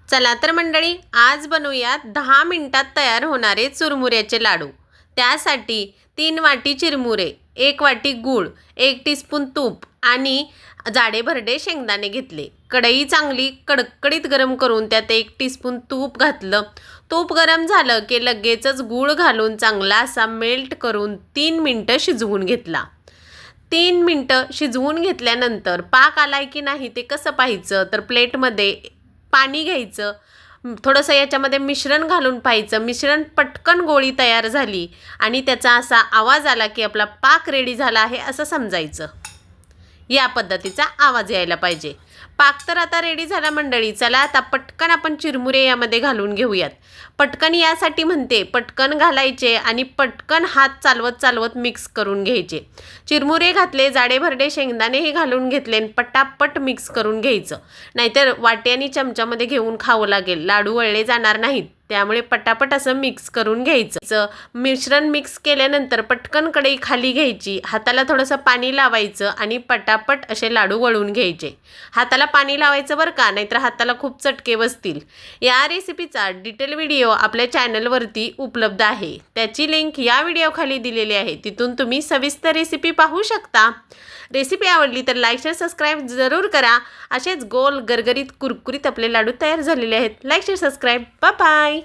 चला तर मंडळी, आज बनवूयात 10 मिनिटात तयार होणारे चुरमुऱ्याचे लाडू। त्यासाठी 3 वाटी चिरमुरे, 1 वाटी गूळ, 1 टीस्पून तूप आणि जाडे भरडे शेंगदाणे घेतले। कढई चांगली कडकडीत गरम करून त्यात 1 टीस्पून तूप घातलं। तूप गरम झालं की लगेचच गूळ घालून चांगला असा मेल्ट करून 3 मिनिटं शिजवून घेतला। 3 मिनिटं शिजवून घेतल्यानंतर पाक आलाय की नाही ते कसं पाहायचं, तर प्लेटमध्ये पाणी घ्यायचं, थोडंसं याच्यामध्ये मिश्रण घालून पाहायचं। मिश्रण पटकन गोळी तयार झाली आणि त्याचा असा आवाज आला की आपला पाक रेडी झाला आहे असं समजायचं। या पद्धतीचा आवाज यायला पाहिजे। पाक तर आता रेडी झाला मंडळी। चला आता पटकन आपण चिरमुरे यामध्ये घालून घेऊयात। पटकन यासाठी म्हणते, पटकन घालायचे आणि पटकन हात चालवत चालवत मिक्स करून घ्यायचे। चिरमुरे घातले, जाडे भरडे शेंगदाणेही घालून घेतले, पटापट मिक्स करून घ्यायचं, नाहीतर वाट्यानी चमच्यामध्ये घेऊन खावं लागेल, लाडू वळले जाणार नाहीत। त्यामुळे पटापट असं मिक्स करून घ्यायचं। मिश्रण मिक्स केल्यानंतर पटकन कढई खाली घ्यायची, हाताला थोडंसं पाणी लावायचं आणि पटापट असे लाडू वळून घ्यायचे। हाताला पाणी लावायचं बरं का, नाहीतर हाताला खूप चटके बसतील। या रेसिपीचा डिटेल व्हिडिओ आपल्या चॅनलवरती उपलब्ध आहे, त्याची लिंक या व्हिडिओ खाली दिलेली आहे, तिथून तुम्ही सविस्तर रेसिपी पाहू शकता। रेसिपी आवडली तर लाईक शेअर सबस्क्राईब जरूर करा। असेच गोल गरगरीत कुरकुरीत आपले लाडू तयार झालेले आहेत। Like share subscribe, bye bye.